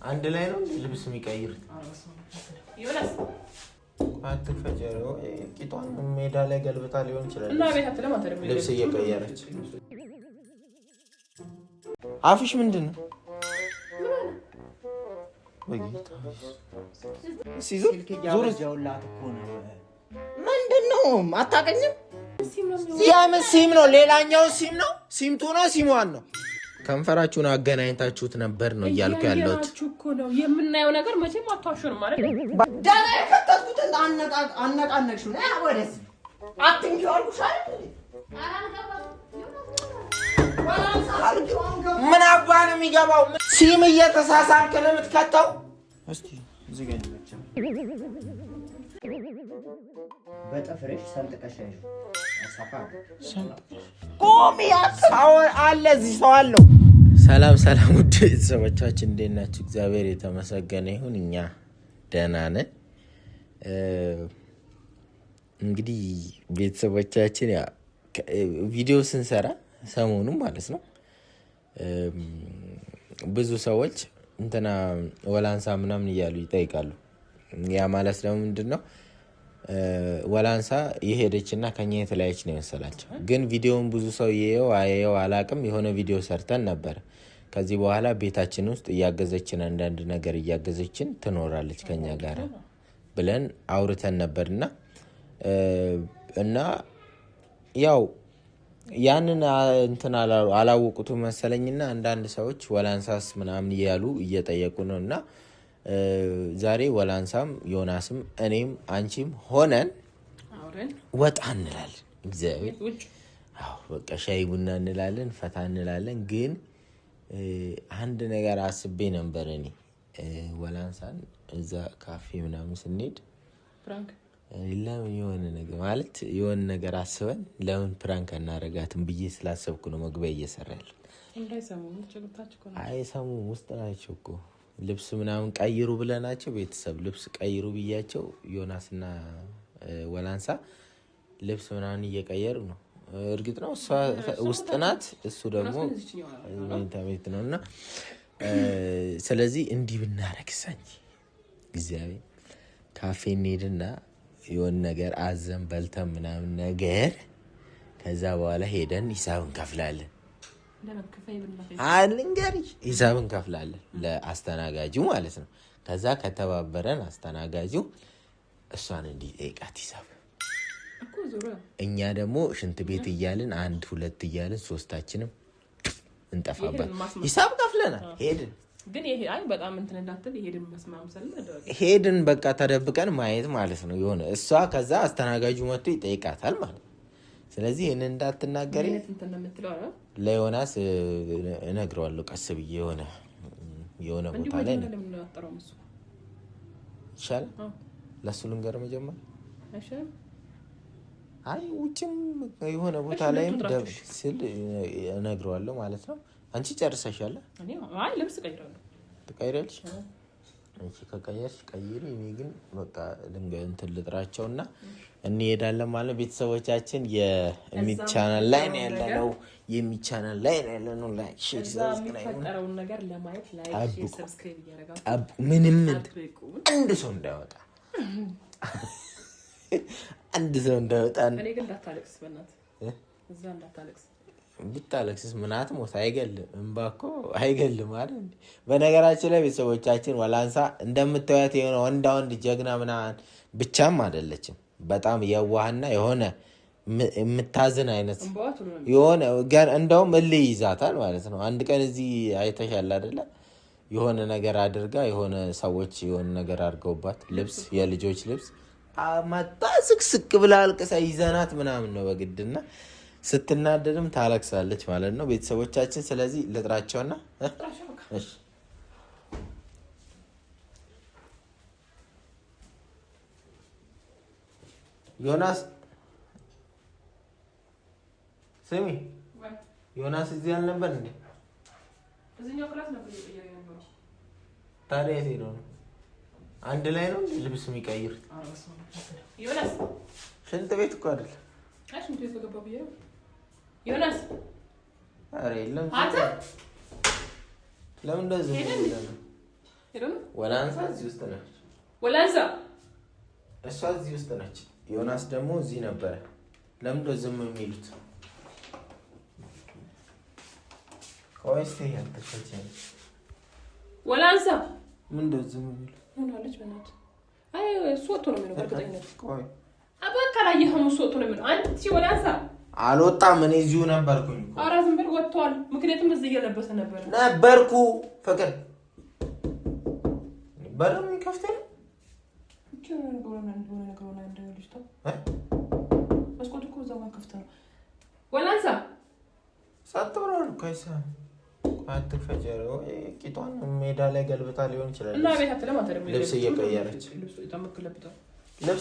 አንድ ላይ ነው ልብስ የሚቀይር ይወላስ አትፈጀሩ ቂጧን ሜዳ ላይ ገልብጣ ሊሆን ይችላል እና ቤት አትለም አትደም ልብስ እየቀየረች አፍሽ ምንድነው ወይታ ሲዞ ዞር ያውላት እኮ ነው ምንድነው አታቀኝም ሲም ነው ሌላኛው ሲም ነው ሲምቱ ነው ሲሟን ነው ከንፈራችሁን አገናኝታችሁት ነበር ነው እያልኩ ያለሁት እኮ ነው የምናየው ነገር መቼም አታውሹን ማለት ዳና ከተቱት አነቃነቅሽ ነው ወደስ አትንኪው አልኩሻል ምን አባን የሚገባው ሲም እየተሳሳምክ ነው የምትከተው እስቲ እዚህ ጋር ልመቻ በጠፍረሽ ሰንጥቀሻሽ አሳፋ ቆሚያ ሰው አለ እዚህ ሰው አለው ሰላም ውድ ቤተሰቦቻችን እንዴት ናችሁ እግዚአብሔር የተመሰገነ ይሁን እኛ ደህና ነን እንግዲህ ቤተሰቦቻችን ያ ቪዲዮ ስንሰራ ሰሞኑን ማለት ነው ብዙ ሰዎች እንትና ወላንሳ ምናምን እያሉ ይጠይቃሉ ያ ማለት ደግሞ ምንድነው ወላንሳ የሄደችና ከኛ የተለያየች ነው መሰላቸው ግን ቪዲዮውን ብዙ ሰው ያየው አላቅም የሆነ ቪዲዮ ሰርተን ነበር ከዚህ በኋላ ቤታችን ውስጥ ያገዘችን አንዳንድ ነገር ያገዘችን ትኖራለች ከኛ ጋር ብለን አውርተን ነበርና እና ያው ያንን እንትና አላወቁት መሰለኝና አንዳንድ ሰዎች ወላንሳስ ምናምን ይያሉ እየጠየቁ ነውና ዛሬ ወላንሳም ዮናስም እኔም አንቺም ሆነን ወጣ እንላለን እግዚአብሔር አዎ በቃ ሻይ ቡና እንላለን ፈታ እንላለን ግን አንድ ነገር አስቤ ነበር እኔ ወላንሳን እዛ ካፌ ምናምን ስንሄድ ፍራንክ ለምን የሆነ ነገር ማለት የሆነ ነገር አስበን ለምን ፕራንክ እናረጋትን ብዬ ስላሰብኩ ነው መግቢያ እየሰራል እንዳይሰሙ ቸግታችሁ ነው አይሰሙ ውስጥ ናቸው እኮ ልብስ ምናምን ቀይሩ ብለናቸው ቤተሰብ ልብስ ቀይሩ ብያቸው ዮናስና ወላንሳ ልብስ ምናምን እየቀየሩ ነው እርግጥ ነው እሷ ውስጥ ናት እሱ ደግሞ ኢንተርኔት ነውና ስለዚህ እንዲህ ብናረክሳኝ እግዚአብሔር ካፌ እንሄድና የሆነ ነገር አዘን በልተን ምናምን ነገር ከዛ በኋላ ሄደን ሂሳብ እንከፍላለን አንንገሪ ሂሳብ እንከፍላለን ለአስተናጋጁ ማለት ነው ከዛ ከተባበረን አስተናጋጁ እሷን እንዲጠይቃት ሂሳብ እኛ ደግሞ ሽንት ቤት እያልን 1 2 እያልን ሶስታችንም እንጠፋበት ሂሳብ ከፍለናል ሄድን ግን ይሄ አይ በጣም እንትን እንዳትል ሄድን መስማምሰል ሄድን በቃ ተደብቀን ማየት ማለት ነው የሆነ እሷ ከዛ አስተናጋጁ መጥቶ ይጠይቃታል ማለት ስለዚህ እኔ እንዳትናገሪ ለዮናስ እነግረዋለሁ ቀስ ብዬ የሆነ ቦታ ላይ ነው ይሻል ለሱ ልንገር መጀመር አይሻል አይ ውጭም የሆነ ቦታ ላይም ደብሽ ስል እነግረዋለሁ ማለት ነው አንቺ ጨርሰሻል አይ ልብስ ቀይራለሁ ትቀይራለሽ አንቺ ከቀየርሽ ቀይሪ እኔ ግን በቃ እንትን ልጥራቸውና እንሄዳለን ማለት ቤተሰቦቻችን የሚቻናል ላይ ነው ያለነው የሚቻናል ላይ ነው ያለነው ላይክ ሼር ሰብስክራይብ ነገር ለማየት ላይክ ሼር ሰብስክራይብ ያደርጋሉ ምንም አንድ ሰው እንዳይወጣ አንድ ሰው እንዳይወጣ እኔ ግን እንዳታለቅስ በእናትህ እዛ እንዳታለቅስ ብታለቅስስ ምናት ሞት አይገልም እንባኮ አይገልም አይደል በነገራችን ላይ ቤተሰቦቻችን ወላንሳ እንደምታዩት የሆነ ወንድ ጀግና ምናምን ብቻም አይደለችም በጣም የዋህና የሆነ የምታዝን አይነት የሆነ እንደውም እልህ ይዛታል ማለት ነው አንድ ቀን እዚህ አይተሻል አይደለ የሆነ ነገር አድርጋ የሆነ ሰዎች የሆነ ነገር አድርገውባት ልብስ የልጆች ልብስ አማጣ ስቅስቅ ብላ አልቅሳ ይዘናት ምናምን ነው በግድና ስትናደድም ታለቅሳለች ማለት ነው ቤተሰቦቻችን ስለዚህ ልጥራቸውና እሺ ዮናስ ስሚ ዮናስ እዚህ አልነበር እንዴ እዚህኛው ክላስ ነበር የነበረው ታዲያ የት ሄዶ ነው አንድ ላይ ነው ልብስ የሚቀይር ዮናስ ሽንት ቤት እኮ አይደል ሽንት ቤት ገባ ብዬ ዮናስ አረ የለም አንተ ለምን እንደዚህ ወላንሳ እዚህ ውስጥ ነች። ወላንሳ እሷ እዚህ ውስጥ ነች። ዮናስ ደግሞ እዚህ ነበረ። ለምንድነው ዝም የሚሉት? ቆይስ ያልተፈጨኝ ወላንሳ ምንድነው ዝም የሚሉት? ምን አለች በእናት? አይ እሱ ወጥቶ ነው የሚለው በእርግጠኝነት። ቆይ አባካ ላይ ይሄም እሱ ወጥቶ ነው የሚለው። አንቺ ወላንሳ አልወጣም። እኔ እዚሁ ነበርኩኝ። ኧረ ዝም ብሎ ወጥቷል። ምክንያቱም እዚህ እየለበሰ ነበርኩ። ፍቅር በረም ይከፍታል። መስኮቱ እኮ እዛው ከፍተህ ነው። ወላንሳ ሰጥ ብሏል እኮ አይሰማም። አትፈጀር ወይ ቂጧን ሜዳ ላይ ገልብጣ ሊሆን ይችላል። እና ቤት አትለማት አይደለም። ልብስ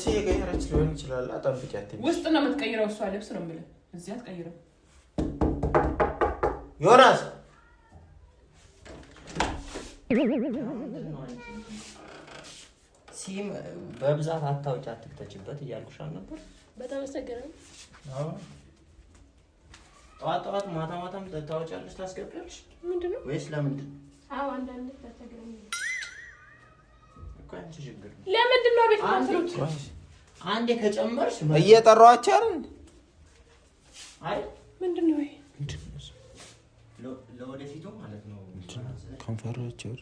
እየቀየረች ሊሆን ይችላል። አጠብቂያት። ውስጥ ነው የምትቀይረው እሷ ልብስ ነው የምልህ። እዚህ አትቀይረው። ዮናስ ሲም በብዛት አታውጭ አትክተችበት እያልኩሽ አልነበር? በጣም አስቸገረኝ። አዎ ጠዋት ማታም ታውጫለሽ ታስገቢያለሽ። ምንድነው ወይስ ለምንድን? አዎ አንዳንዴ ታስቸገረኝ እኮ አንቺ ችግር ለምንድን ነው ቤት ማጥሩት? አንዴ ከጨመርሽ እየጠራኋቸው አይደል? አይ ምንድነው ይሄ? ለወደፊቱ ማለት ነው። ከንፈራቸው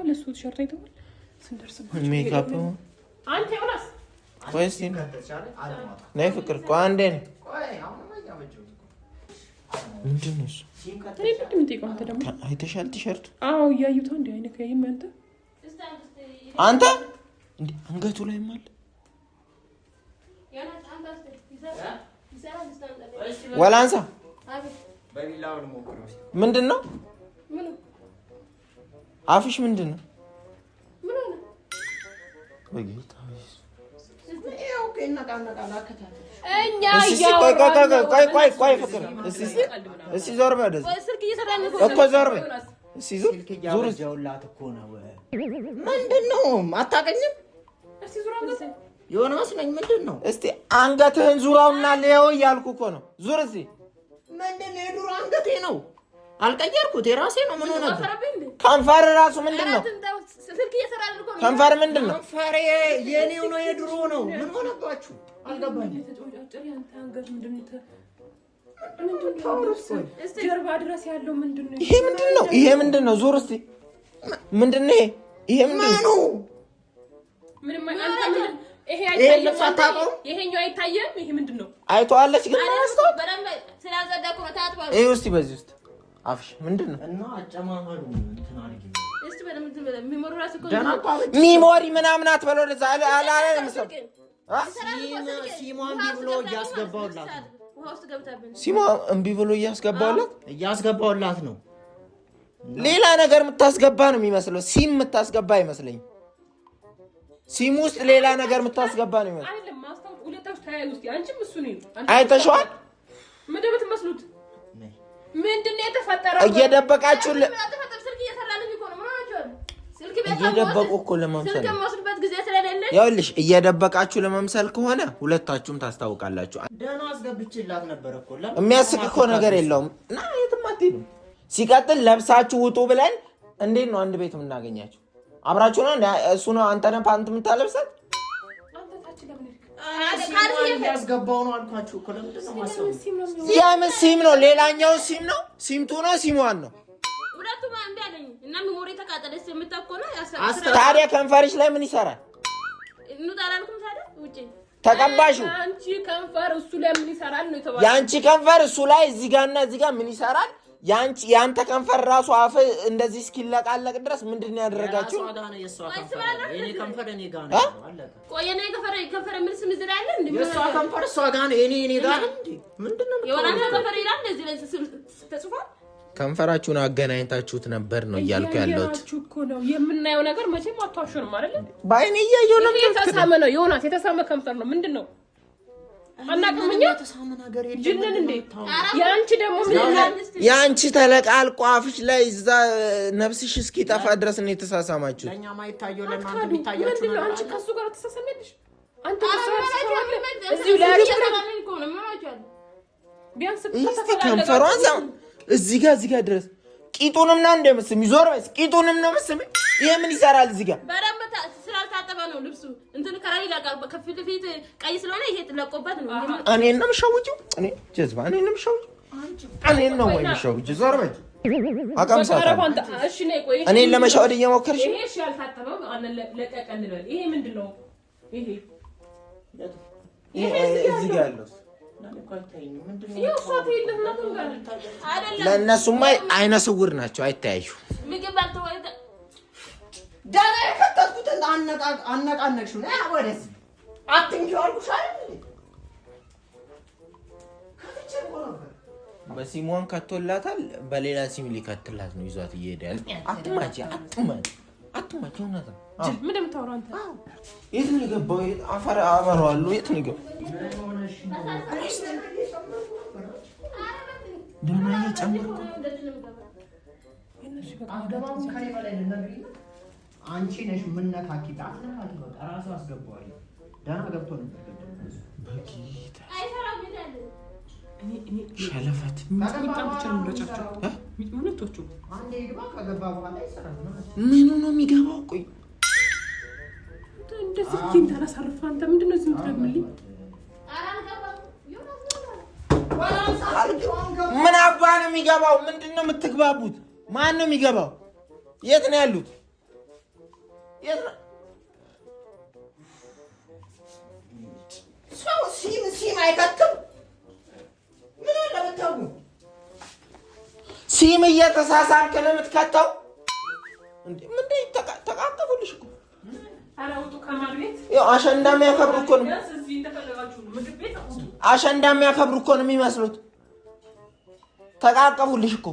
ለሱ ቲሸርት አይተዋል። ስንደርስባቸው ሜካፕ አንተ ዮናስ ወይስ ነይ ፍቅር ቆይ አንዴ ነው። ምንድን ነው እሱ? አንተ ደግሞ አይተሻል ቲሸርቱ? አዎ እያዩት እንደ አይነት ያይም አንተ እንዴ አንገቱ ላይ ማለ ወላንሳ ምንድን ነው አፍሽ ምንድን ነው? በጌታ ቆይ ፍቅር እስኪ ዞር በል እኮ ዞር በል እስኪ ዞር እኮ ነው። ምንድን ነው አታውቅኝም? ዮናስ ነኝ። ምንድን ነው? እስኪ አንገትህን ዙራውና ሊያው እያልኩ እኮ ነው። ዙር እስኪ ምንድን ነው? የዱሮ አንገቴ ነው አልቀየርኩት፣ የራሴ ነው። ምን ሆነ? ከንፈር ራሱ ምንድን ነው? ከንፈር ምንድን ነው? ከንፈር የኔው ነው የድሮ ነው። ምን ሆነባችሁ? አልገባኝም። ጀርባ ድረስ ያለው ምንድን ነው? ይሄ ምንድን ነው? ይሄ ምንድን ነው? ዙር እስኪ ምንድን ነው? ይሄ ምንድን ነው? ይሄ አይታየም። ይሄኛው አይታየም። ይሄ ምንድን ነው? አይተዋለች ግን አስተው ይሄ ውስጥ በዚህ ውስጥ አፍሽ ምንድን ነው? እና አጨማመሩ እንትን አድርጊ እስቲ ሚሞሪ ራስ እኮ ሚሞሪ ምናምን አትበለው። ለዛ አለ መስል ሲሟን ቢብሎ እያስገባውላት ሲሟ እምቢ ብሎ እያስገባውላት ነው። ሌላ ነገር የምታስገባ ነው የሚመስለው። ሲም የምታስገባ አይመስለኝም። ሲም ውስጥ ሌላ ነገር የምታስገባ ነው የሚመስለው። አይደለም ማስታወቅ ሁለታችሁ ተያይዙ። አንቺም እሱ ነው አይተሽዋል። ምንድን ነው የምትመስሉት? ምንድን ነው የተፈጠረው? እየደበቃችሁ ስልክ እየሰራልኝ እኮ ነው። ምን ሆናችኋል? ስልክ ቤት እየደበቁ እኮ ለመምሰል ስልክ የምወስድበት ጊዜ ስለሌለ ይኸውልሽ፣ እየደበቃችሁ ለመምሰል ከሆነ ሁለታችሁም ታስታውቃላችሁ። ደህና አስገብቼላት ነበር እኮ የሚያስቅ እኮ ነገር የለውም። እና የትም አትሄዱም። ሲቀጥል ለብሳችሁ ውጡ ብለን እንዴት ነው አንድ ቤት የምናገኛችሁ? አብራችሁ ነው እሱ ነው አንተ ነህ ፓንት የምታለብሰት? ያስገባው ነው አልኳችሁ እኮ። ለምንድን ነው ማሰብ? የምን ሲም ነው? ሌላኛው ሲም ነው? ሲምቱ ነው? ሲሟን ነው? ሁለቱም አንድ ያለኝ እና ሚሞሪ ተቃጠለች የምታቆና ታዲያ ከንፈርሽ ላይ ምን ይሰራል? እንውጣላልኩም ታዲያ ውጪ ተቀባሹ። አንቺ ከንፈር እሱ ላይ ምን ይሰራል ነው የተባለው? ያንቺ ከንፈር እሱ ላይ እዚህ ጋርና እዚህ ጋር ምን ይሰራል? ያንተ ከንፈር ራሱ አፍ እንደዚህ እስኪለቃለቅ ድረስ ምንድን ነው ያደረጋችሁ? የሷ ከንፈር እኔ ጋር ነው አለቀ። ቆይ የኔ ከንፈር ምን ስም ዝራ አለ እንዴ? የሷ ከንፈር እሷ ጋር ነው እኔ ጋር እንዴ? ምንድነው የወራና ከንፈር ይላል እንደዚህ ላይ ተጽፏል። ከንፈራችሁን አገናኝታችሁት ነበር ነው እያልኩ ያለሁት እኮ ነው። የምናየው ነገር መቼም አታውሹንም አይደል? ባይኔ እያየሁ ነው። የተሳመ ነው ዮናስ፣ የተሳመ ከንፈር ነው። ምንድነው አናቀምኛ ተሳመ ነገር የለም። ጅንን እንዴ ያንቺ ደግሞ ምን ያንቺ ተለቃልቆ አፍሽ ላይ እዛ ነፍስሽ እስኪጠፋ ድረስ ነው የተሳሳማችሁት። ለኛ ማይታየው ለማንተ ቢታያችሁ ነው። አንቺ ከሱ ጋር ተሳሰመልሽ። አንተ እዚሁ ላይ እኮ ነው ማለት ቢያንስ እስቲ ከንፈሯን እዚህ ጋር ድረስ ቂጡንም ነው እንደምስም ይዞር በስ ቂጡንም ነው ምስም ይሄ ምን ይሰራል እዚህ ጋር በደንብ ስላልታጠበ ነው ልብሱ እንትን ከራይ ይላቃል ከፊት ፊት ቀይ ስለሆነ ይሄ ተለቆበት ነው እኔን ነው የምሸውጂው እኔ ጀዝባ እኔን ነው የምሸውጂው እኔን ነው ወይ የምሸውጂው ዞር በይ አቀምሳታ እሺ ነይ ቆይ እኔን ለመሸወድ እየሞከርሽ ይሄ እሺ ያልታጠበው አለ ለቀቀልበል ይሄ ምንድነው ይሄ እዚህ ጋር ያለው ለእነሱማ አይነ ስውር ናቸው አይታያዩ ምግብ አልተወይተ ዳና የከተትኩት አነቃነቅሽው ነው ወደዚህ አትንኪው አልኩሽ አይደል በሲሞን ከቶላታል በሌላ ሲም ሊከትላት ነው ይዟት እየሄዳል አትማጪ እውነት ምን እንደምታወራው አንተ የት ነው የገባው አፈር አበራዋሉ የት ነው የገባው ዳና እየጨመርኩ አገባው ከኔ በላይ ለነብይ አንቺ ነሽ ምን ነካኪታ ራሱ አስገባዋል ዳና ገብቶ ነበር በቂታ አይሰራም ይላል እኔ ሸለፈት በጣም ብቻውን ረጫቸው ሁለቶቹ አንዴ ይግባ ከገባ በኋላ ይሰራል ምኑ ነው የሚገባው ቆይ እንደዚህ ኪን ተነሳርፋ አንተ ምንድነው እዚህ የምትደግምልኝ ምን አባ ነው የሚገባው ምንድነው የምትግባቡት ማን ነው የሚገባው የት ነው ያሉት ሰው ሲም አይከትም ምን አለ ብታው ሲም እየተሳሳምክ ነው የምትከተው እንዴ ምንድነው ተቃቀፉልሽ እኮ አራውጡ ከማር ቤት አሸንዳ የሚያከብሩ እኮ ነው እዚህ ተፈለጋችሁ ምግብ ቤት አሸንዳ የሚያከብሩ እኮ ነው የሚመስሉት ተቃቀፉልሽ እኮ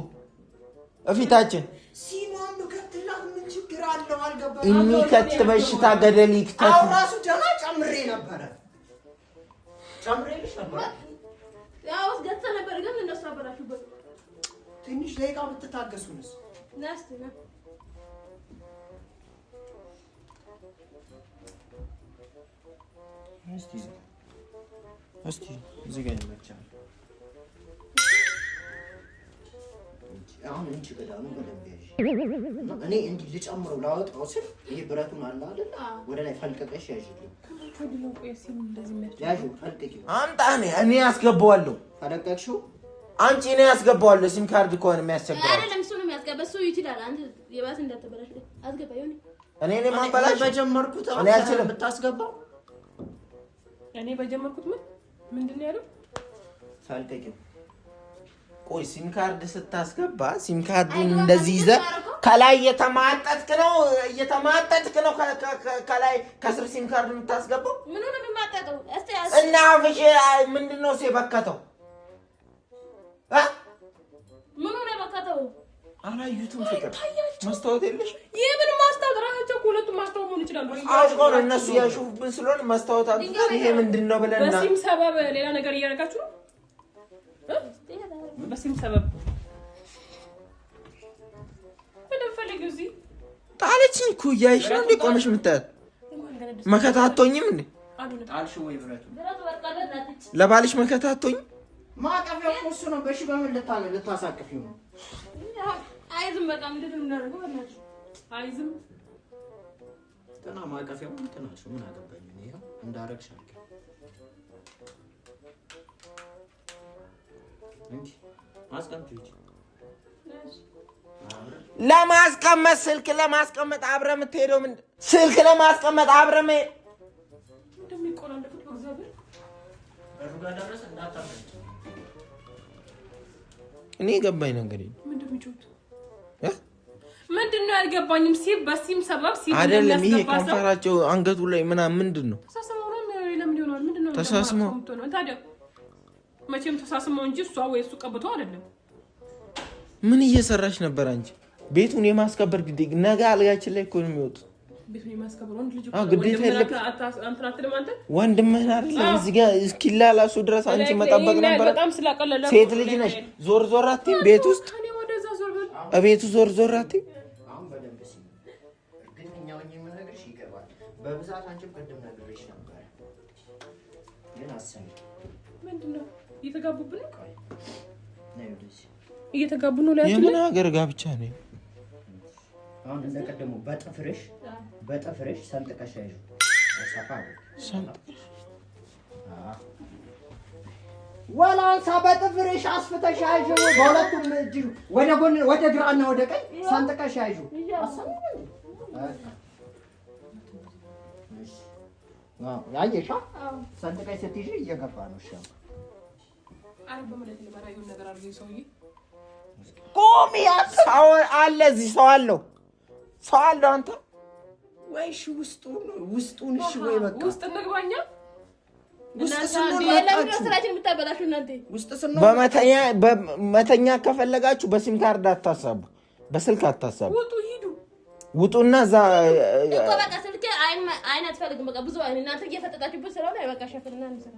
እፊታችን ሲማን በከትላት ምን ችግር አለው አልገባም የሚከት በሽታ ገደል ይክተት አው ራሱ ጀና ጨምሬ ነበር ጨምሬልሽ ነበር ያው ገተ ነበር ግን እነሱ አበላሹበት ትንሽ ደቂቃ ብትታገሱንስ ናስቲና እስቲ እዚህ ጋር ይመቻል አሁን እንጂ ገዳኑ በደንብ ያዥ እኔ እንዲህ ልጨምረው ላወጣው ስል ይሄ ብረቱን አለ አይደል ወደ ላይ ፈልቀቀሽ ያዥልኝ ያዥ ፈልቀቂው አምጣ እኔ ያስገባዋለሁ ፈለቀቅሽው አንቺ እኔ ያስገባዋለሁ ሲም ካርድ ኮን የሚያስቸግረው አይደለም እሱ ነው የሚያስገባ እሱ ይችላል አንተ የባስ እንዳትበላሽ አስገባ ይሁን እኔ ማባላሽ በጀመርኩት እኔ አልችልም ብታስገባው እኔ በጀመርኩት ምንድነው ያለው ፈልቀቂው ቆይ ሲም ካርድ ስታስገባ ሲም ካርዱን እንደዚህ ይዘ ከላይ እየተማጠጥክ ነው ከላይ ከስር ሲም ካርድ የምታስገባው ምን ነው የሚማጠጠው እስቲ እና ፍሽ ምንድነው ሲበከተው ምን ነው የበከተው አላዩቱም ፍቅር ማስተዋወት የለሽ የምን ማስተዋወት ራሳቸው ሁለቱ ማስተዋወት ሆነ ይችላል አውቆ ነው እነሱ ያሹብን ስለሆነ ማስተዋወት አጥተን ይሄ ምንድነው ብለና በሲም ሰበብ ሌላ ነገር እያደረጋችሁ ነው በሲም ሰበብ ወደፈልጊው እዚህ ጣለችኝ እኮ እያይሽ ነው እንዴ ቆመሽ የምታያት መከታቶኝም እንዴ ጣልሽ ወይ ብረቱ ለባልሽ መከታቶኝ ማቀፊያው እሱ ነው በሺ በምን ልታሳቅፊው ነው አይዝም በቃ ምንድን ነው እናደርገው በእናትሽ አይዝም ተና ማቀፊያው እንትናሽ ምን አገባኝ እኔ ይሄው እንዳረግሽ አልከ እንዴ ማስቀምጪው ለማስቀመጥ ስልክ ለማስቀመጥ አብረ የምትሄደው ምን ስልክ ለማስቀመጥ አብረ እንደሚቆላለፉት በእግዚአብሔር በሩጋ ደረሰ እንዳታመጭ እኔ ገባኝ ነገር ምንድነው የሚጮት ምንድነው ያልገባኝም በሲም ሰበብ ሲም አይደለም ይሄ ከንፈራቸው አንገቱ ላይ ምንድነው ተሳስመው ነው ለምን ይሆናል ምንድነው ተሳስመው ታዲያ መቼም ተሳስመው እንጂ እሷ ወይ እሱ ቀብቶ አይደለም ምን እየሰራሽ ነበር አንቺ ቤቱን የማስከበር ግዴታ ነገ አልጋችን ላይ እኮ ነው የሚወጡት ቤቱን የማስከበር ወንድ ልጅ ግዴታ የለም አንተ አትልም አንተ ወንድምህን አይደለም እዚህ ጋር እስኪላላሱ ድረስ አንቺ መጠበቅ ነበር በጣም ስላቀለለ ሴት ልጅ ነሽ ዞር አትይም ቤት ውስጥ እኔ ወደዛ ዞር በል እቤቱ ዞር አትይም አሁን በደንብ ሲል ግንኛው ምን ነገርሽ ይገባል በብዛት አንቺ ቀደም ነገርሽ ነበር ግን አሰኝ ምንድነው እየተጋቡብን ነው ነው እየተጋቡ ነው ላይ የምን ሀገር ጋብቻ ነው? አሁን እንደቀደሙ በጥፍርሽ ሰንጥቀሽ ያዥው። ሰፋ ሰንጥቀሽ ወላንሳ በጥፍርሽ አስፍተሽ ያዥው። በሁለቱም እጅ ወደ ጎን ወደ ግራና ወደ ቀኝ ሰንጥቀሽ ያዥው። ያየሻ ሰንጥቀሽ ስትይዥ እየገባ ነው። እሺ አይ በመለት ለማራዩ ነገር አድርገኝ ሰውዬ ቆም። ሰው አለ እዚህ ሰው አለው አንተ ወይ እሺ ውስጡን እሺ ወይ በቃ ውስጥ እንግባኛ በመተኛ ከፈለጋችሁ በሲም ካርድ አታሳቡ፣ በስልክ አታሳቡ። ውጡና እዛ እኮ በቃ ስልክ አይን አትፈልግም። በቃ ብዙ አይን እናንተ እየፈጠጣችሁበት ስለሆነ በቃ ሸፍልና እንሰራ።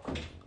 Thank you.